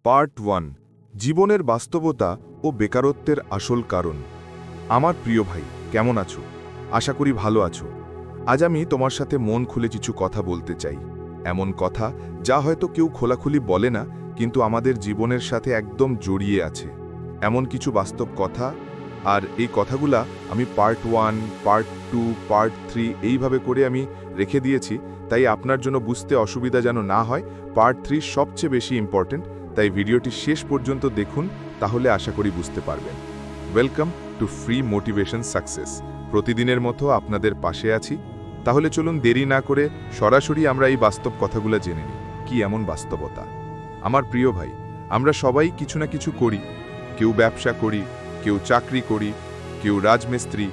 Part 1 জীবনের বাস্তবতা ও বেকারত্বের আসল কারণ। আমার প্রিয় ভাই, কেমন আছো? আশা করি ভালো আছো। আজ আমি তোমার সাথে মন খুলে কিছু কথা বলতে চাই, এমন কথা যা হয়তো কেউ খোলাখুলি বলে না, কিন্তু আমাদের জীবনের সাথে একদম জড়িয়ে আছে। এমন কিছু বাস্তব কথা, আর এই কথাগুলা আমি পার্ট 1, পার্ট 2, পার্ট 3 এইভাবে করে আমি রেখে দিয়েছি, তাই আপনার জন্য বুঝতে অসুবিধা যেন না হয়। পার্ট 3 সবচেয়ে বেশি ইম্পর্টেন্ট, তাই ভিডিওটি শেষ পর্যন্ত দেখুন, তাহলে আশা করি বুঝতে পারবেন। Welcome to free motivation success. প্রতিদিনের মতো আপনাদের পাশে আছি। তাহলে চলুন দেরি না করে সরাসরি আমরা এই বাস্তব কথাগুলো জেনে নিই। কি এমন বাস্তবতা? আমার প্রিয় ভাই, আমরা সবাই কিছু না কিছু করি। কেউ ব্যবসা করি, কেউ চাকরি করি, কেউ রাজমিস্ত্রি,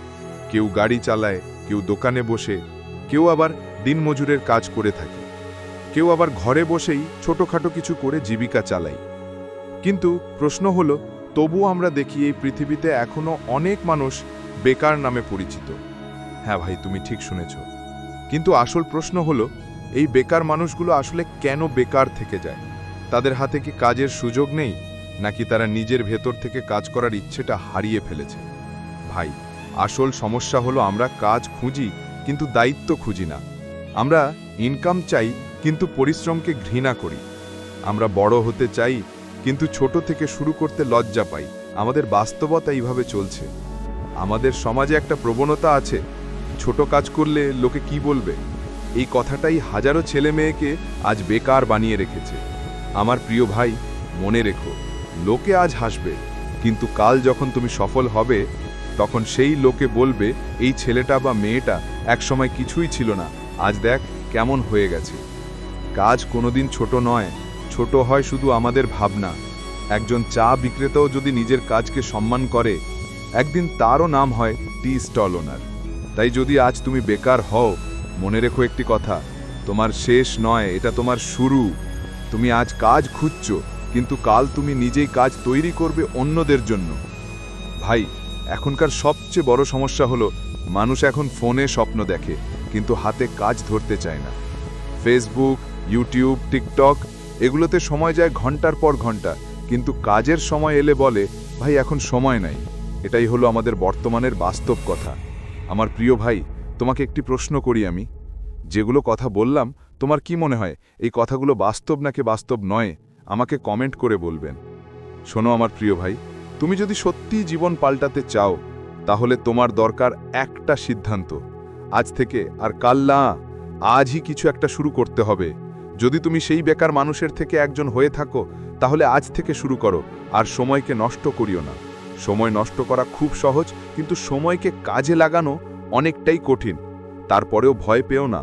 কেউ গাড়ি চালায়, কেউ দোকানে বসে, কেউ আবার দিনমজুরের কাজ করে থাকে, কেউ আবার ঘরে বসেই ছোটখাটো কিছু করে জীবিকা চালাই। কিন্তু প্রশ্ন হলো, তবুও আমরা দেখি এই পৃথিবীতে এখনো অনেক মানুষ বেকার নামে পরিচিত। হ্যাঁ ভাই, তুমি ঠিক শুনেছ। কিন্তু আসল প্রশ্ন হলো, এই বেকার মানুষগুলো আসলে কেন বেকার থেকে যায়? তাদের হাতে কি কাজের সুযোগ নেই, নাকি তারা নিজের ভেতর থেকে কাজ করার ইচ্ছেটা হারিয়ে ফেলেছে? ভাই, আসল সমস্যা হলো আমরা কাজ খুঁজি কিন্তু দায়িত্ব খুঁজি না। আমরা ইনকাম চাই কিন্তু পরিশ্রমকে ঘৃণা করি। আমরা বড় হতে চাই কিন্তু ছোট থেকে শুরু করতে লজ্জা পাই। আমাদের বাস্তবতা এইভাবে চলছে। আমাদের সমাজে একটা প্রবণতা আছে, ছোট কাজ করলে লোকে কি বলবে? এই কথাটাই হাজারো ছেলে মেয়েকে আজ বেকার বানিয়ে রেখেছে। আমার প্রিয় ভাই, মনে রেখো, লোকে আজ হাসবে, কিন্তু কাল যখন তুমি সফল হবে, তখন সেই লোকে বলবে, এই ছেলেটা বা মেয়েটা একসময় কিছুই ছিল না, আজ দেখ কেমন হয়ে গেছে। কাজ কোনোদিন ছোট নয়, ছোট হয় শুধু আমাদের ভাবনা। একজন চা বিক্রেতাও যদি নিজের কাজকে সম্মান করে, একদিন তারও নাম হয় টি স্টল ওনার। তাই যদি আজ তুমি বেকার হও, মনে রেখো একটি কথা, তোমার শেষ নয়, এটা তোমার শুরু। তুমি আজ কাজ খুঁজছো, কিন্তু কাল তুমি নিজেই কাজ তৈরি করবে অন্যদের জন্য। ভাই, এখনকার সবচেয়ে বড় সমস্যা হলো, মানুষ এখন ফোনে স্বপ্ন দেখে কিন্তু হাতে কাজ ধরতে চায় না। ফেসবুক, ইউটিউব, টিকটক এগুলোতে সময় যায় ঘন্টার পর ঘন্টা, কিন্তু কাজের সময় এলে বলে, ভাই এখন সময় নাই। এটাই হলো আমাদের বর্তমানের বাস্তব কথা। আমার প্রিয় ভাই, তোমাকে একটি প্রশ্ন করি আমি। যেগুলো কথা বললাম, তোমার কি মনে হয় এই কথাগুলো বাস্তব নাকি বাস্তব নয়? আমাকে কমেন্ট করে বলবেন। শোনো আমার প্রিয় ভাই, তুমি যদি সত্যিই জীবন পাল্টাতে চাও, তাহলে তোমার দরকার একটা সিদ্ধান্ত। আজ থেকে আর কাল না, আজই কিছু একটা শুরু করতে হবে। যদি তুমি সেই বেকার মানুষের থেকে একজন হয়ে থাকো, তাহলে আজ থেকে শুরু করো, আর সময়কে নষ্ট করিও না। সময় নষ্ট করা খুব সহজ, কিন্তু সময়কে কাজে লাগানো অনেকটাই কঠিন। তারপরেও ভয় পেও না।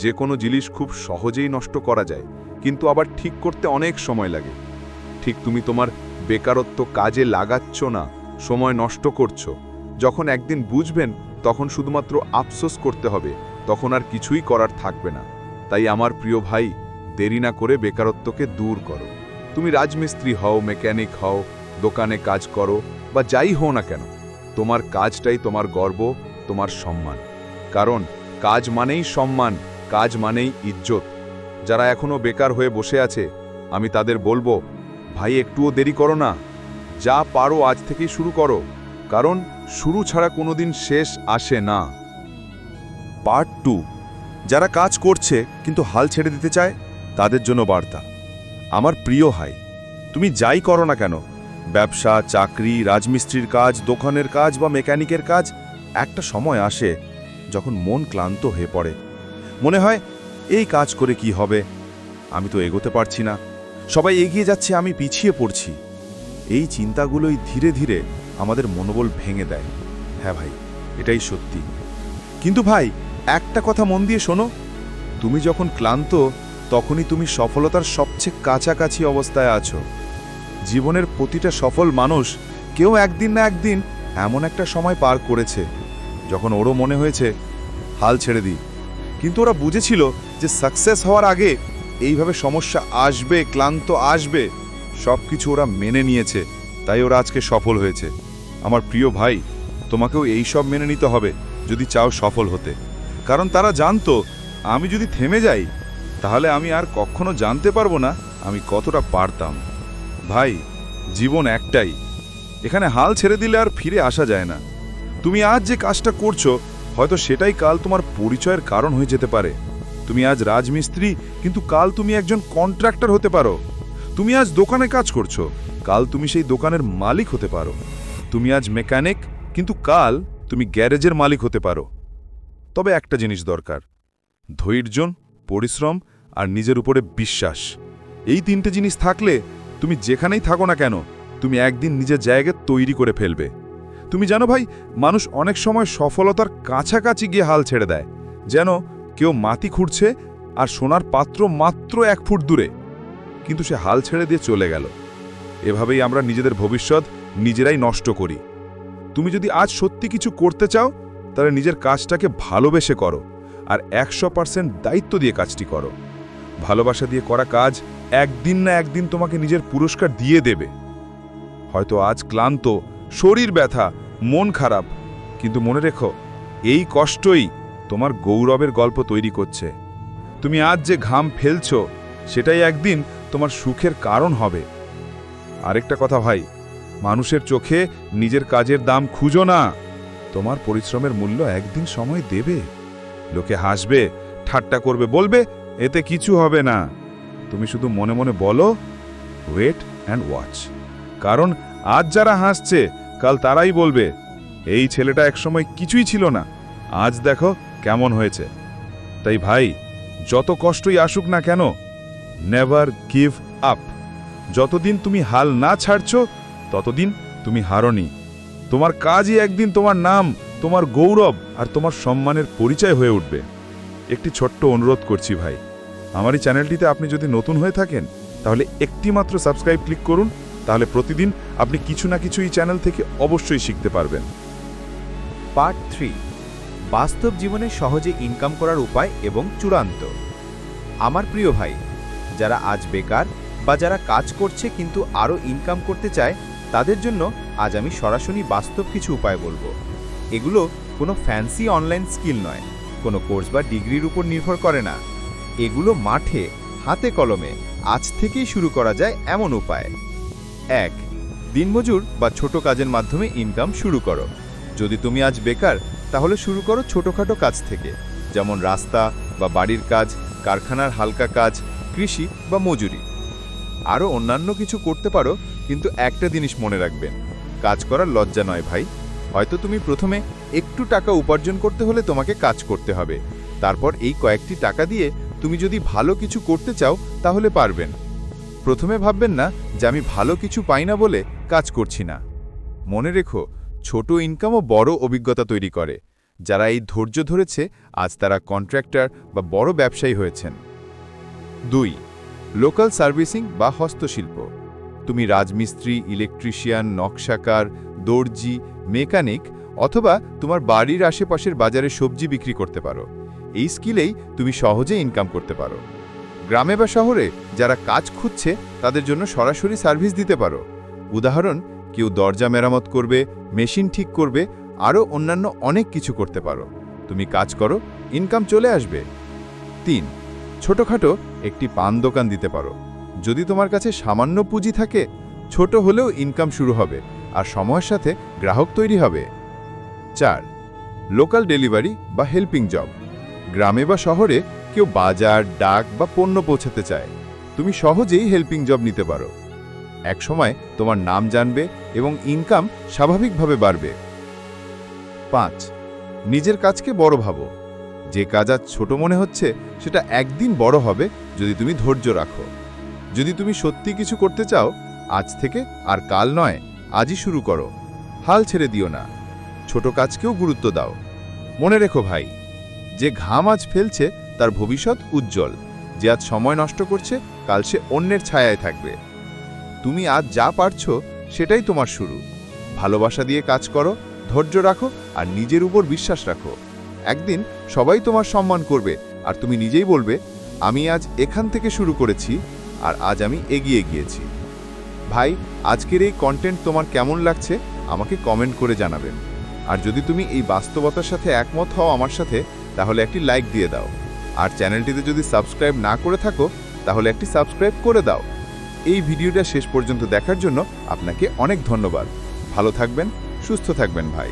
যে কোনো জিনিস খুব সহজেই নষ্ট করা যায়, কিন্তু আবার ঠিক করতে অনেক সময় লাগে। ঠিক তুমি তোমার বেকারত্ব কাজে লাগাচ্ছ না, সময় নষ্ট করছো। যখন একদিন বুঝবেন, তখন শুধুমাত্র আফসোস করতে হবে, তখন আর কিছুই করার থাকবে না। তাই আমার প্রিয় ভাই, দেরি না করে বেকারত্বকে দূর করো। তুমি রাজমিস্ত্রি হও, মেকানিক হও, দোকানে কাজ করো, বা যাই হও না কেন, তোমার কাজটাই তোমার গর্ব, তোমার সম্মান। কারণ কাজ মানেই সম্মান, কাজ মানেই ইজ্জত। যারা এখনো বেকার হয়ে বসে আছে, আমি তাদের বলবো, ভাই একটুও দেরি করো না, যা পারো আজ থেকেই শুরু করো, কারণ শুরু ছাড়া কোনোদিন শেষ আসে না। পার্ট 2, যারা কাজ করছে কিন্তু হাল ছেড়ে দিতে চায়, তাদের জন্য বার্তা। আমার প্রিয় ভাই, তুমি যাই করো না কেন, ব্যবসা, চাকরি, রাজমিস্ত্রির কাজ, দোকানের কাজ বা মেকানিকের কাজ, একটা সময় আসে যখন মন ক্লান্ত হয়ে পড়ে। মনে হয় এই কাজ করে কি হবে, আমি তো এগোতে পারছি না, সবাই এগিয়ে যাচ্ছে, আমি পিছিয়ে পড়ছি। এই চিন্তাগুলোই ধীরে ধীরে আমাদের মনোবল ভেঙে দেয়। হ্যাঁ ভাই, এটাই সত্যি। কিন্তু ভাই, একটা কথা মন দিয়ে শোনো, তুমি যখন ক্লান্ত, তখনই তুমি সফলতার সবচেয়ে কাছাকাছি অবস্থায় আছো। জীবনের প্রতিটা সফল মানুষ কেউ একদিন না একদিন এমন একটা সময় পার করেছে যখন ওরও মনে হয়েছে হাল ছেড়ে দিই, কিন্তু ওরা বুঝেছিল যে সাকসেস হওয়ার আগে এইভাবে সমস্যা আসবে, ক্লান্ত আসবে, সব কিছু ওরা মেনে নিয়েছে, তাই ওরা আজকে সফল হয়েছে। আমার প্রিয় ভাই, তোমাকেও এই সব মেনে নিতে হবে যদি চাও সফল হতে। কারণ তারা জানতো, আমি যদি থেমে যাই, তাহলে আমি আর কখনো জানতে পারবো না আমি কতটা পারতাম। ভাই, জীবন একটাই। এখানে হাল ছেড়ে দিলে আর ফিরে আসা যায় না। তুমি আজ যে কাজটা করছো, হয়তো সেটাই কাল তোমার পরিচয়ের কারণ হয়ে যেতে পারে। তুমি আজ রাজমিস্ত্রি, কিন্তু কাল তুমি একজন কন্ট্রাক্টর হতে পারো। তুমি আজ দোকানে কাজ করছো, কাল তুমি সেই দোকানের মালিক হতে পারো। তুমি আজ মেকানিক, কিন্তু কাল তুমি গ্যারেজের মালিক হতে পারো। তবে একটা জিনিস দরকার: ধৈর্য, পরিশ্রম আর নিজের উপরে বিশ্বাস। এই তিনটে জিনিস থাকলে তুমি যেখানেই থাকো না কেন, তুমি একদিন নিজের জায়গা তৈরি করে ফেলবে। তুমি জানো ভাই, মানুষ অনেক সময় সফলতার কাছাকাছি গিয়ে হাল ছেড়ে দেয়, যেন কেউ মাটি খুঁড়ছে আর সোনার পাত্র মাত্র 1 ফুট দূরে, কিন্তু সে হাল ছেড়ে দিয়ে চলে গেল। এভাবেই আমরা নিজেদের ভবিষ্যৎ নিজেরাই নষ্ট করি। তুমি যদি আজ সত্যি কিছু করতে চাও, তাহলে নিজের কাজটাকে ভালোবেসে করো আর 100% দায়িত্ব দিয়ে কাজটি করো। ভালোবাসা দিয়ে করা কাজ একদিন না একদিন তোমাকে নিজের পুরস্কার দিয়ে দেবে। হয়তো আজ ক্লান্ত, শরীর ব্যথা, মন খারাপ, কিন্তু মনে রেখো, এই কষ্টই তোমার গৌরবের গল্প তৈরি করছে। তুমি আজ যে ঘাম ফেলছো, সেটাই একদিন তোমার সুখের কারণ হবে। আরেকটা কথা ভাই, মানুষের চোখে নিজের কাজের দাম খুঁজো না। তোমার পরিশ্রমের মূল্য একদিন সময় দেবে। লোকে হাসবে, ঠাট্টা করবে, বলবে এতে কিছু হবে না। তুমি শুধু মনে মনে বলো, ওয়েট অ্যান্ড ওয়াচ। কারণ আজ যারা হাসছে, কাল তারাই বলবে, এই ছেলেটা একসময় কিছুই ছিল না, আজ দেখো কেমন হয়েছে। তাই ভাই, যত কষ্টই আসুক না কেন, নেভার গিভ আপ। যতদিন তুমি হাল না ছাড়ছো, ততদিন তুমি হারনি। তোমার কাজই একদিন তোমার নাম, তোমার গৌরব আর তোমার সম্মানের পরিচয় হয়ে উঠবে। একটি ছোট্ট অনুরোধ করছি ভাই, আমার এই চ্যানেলটিতে আপনি যদি নতুন হয়ে থাকেন, তাহলে একটি মাত্র সাবস্ক্রাইব ক্লিক করুন। তাহলে প্রতিদিন আপনি কিছু না কিছু এই চ্যানেল থেকে অবশ্যই শিখতে পারবেন। পার্ট 3, বাস্তব জীবনে সহজে ইনকাম করার উপায় এবং চূড়ান্ত। আমার প্রিয় ভাই, যারা আজ বেকার বা যারা কাজ করছে কিন্তু আরও ইনকাম করতে চায়, তাদের জন্য আজ আমি সরাসরি বাস্তব কিছু উপায় বলবো। এগুলো কোনো ফ্যান্সি অনলাইন স্কিল নয়, কোনো কোর্স বা ডিগ্রির উপর নির্ভর করে না। এগুলো মাঠে হাতে কলমে আজ থেকেই শুরু করা যায় এমন উপায়। 1, দিনমজুর বা ছোট কাজের মাধ্যমে ইনকাম শুরু করো। যদি তুমি আজ বেকার, তাহলে শুরু করো ছোটখাটো কাজ থেকে, যেমন রাস্তা বা বাড়ির কাজ, কারখানার হালকা কাজ, কৃষি বা মজুরি। আরও অন্যান্য কিছু করতে পারো, কিন্তু একটা জিনিস মনে রাখবেন, কাজ করার লজ্জা নয় ভাই। হয়তো তুমি প্রথমে একটু টাকা উপার্জন করতে হলে তোমাকে কাজ করতে হবে। তারপর এই কয়েকটি টাকা দিয়ে তুমি যদি ভালো কিছু করতে চাও, তাহলে পারবেন। প্রথমে ভাববেন না যে আমি ভালো কিছু পাই না বলে কাজ করছি না। মনে রেখো, ছোট ইনকামও বড় অভিজ্ঞতা তৈরি করে। যারা এই ধৈর্য ধরেছে, আজ তারা কন্ট্রাক্টর বা বড় ব্যবসায়ী হয়েছেন। 2, লোকাল সার্ভিসিং বা হস্তশিল্প। তুমি রাজমিস্ত্রি, ইলেকট্রিশিয়ান, নকশাকার, দর্জি, মেকানিক অথবা তোমার বাড়ির আশেপাশের বাজারে সবজি বিক্রি করতে পারো। এই স্কিলেই তুমি সহজে ইনকাম করতে পারো। গ্রামে বা শহরে যারা কাজ খুঁজছে, তাদের জন্য সরাসরি সার্ভিস দিতে পারো। উদাহরণ, কেউ দরজা মেরামত করবে, মেশিন ঠিক করবে, আরও অন্যান্য অনেক কিছু করতে পারো। তুমি কাজ করো, ইনকাম চলে আসবে। 3, ছোটখাটো একটি পান দোকান দিতে পারো। যদি তোমার কাছে সামান্য পুঁজি থাকে, ছোট হলেও ইনকাম শুরু হবে আর সময়ের সাথে গ্রাহক তৈরি হবে। 4, লোকাল ডেলিভারি বা হেল্পিং জব। গ্রামে বা শহরে কেউ বাজার, ডাক বা পণ্য পৌঁছাতে চায়, তুমি সহজেই হেল্পিং জব নিতে পারো। একসময় তোমার নাম জানবে এবং ইনকাম স্বাভাবিকভাবে বাড়বে। 5, নিজের কাজকে বড় ভাবো। যে কাজ আজ ছোট মনে হচ্ছে, সেটা একদিন বড় হবে যদি তুমি ধৈর্য রাখো। যদি তুমি সত্যি কিছু করতে চাও, আজ থেকে আর কাল নয়, আজই শুরু করো। হাল ছেড়ে দিও না, ছোট কাজকেও গুরুত্ব দাও। মনে রেখো ভাই, যে ঘাম আজ ফেলছে তার ভবিষ্যৎ উজ্জ্বল। যে আজ সময় নষ্ট করছে, কাল সে অন্যের ছায়ায় থাকবে। তুমি আজ যা পারছো, সেটাই তোমার শুরু। ভালোবাসা দিয়ে কাজ করো, ধৈর্য রাখো আর নিজের উপর বিশ্বাস রাখো। একদিন সবাই তোমার সম্মান করবে আর তুমি নিজেই বলবে, আমি আজ এখান থেকে শুরু করেছি আর আজ আমি এগিয়ে গিয়েছি। ভাই, আজকের এই কন্টেন্ট তোমার কেমন লাগছে আমাকে কমেন্ট করে জানাবেন। আর যদি তুমি এই বাস্তবতার সাথে একমত হও আমার সাথে, তাহলে একটি লাইক দিয়ে দাও। আর চ্যানেলটিতে যদি সাবস্ক্রাইব না করে থাকো, তাহলে একটি সাবস্ক্রাইব করে দাও। এই ভিডিওটা শেষ পর্যন্ত দেখার জন্য আপনাকে অনেক ধন্যবাদ। ভালো থাকবেন, সুস্থ থাকবেন ভাই।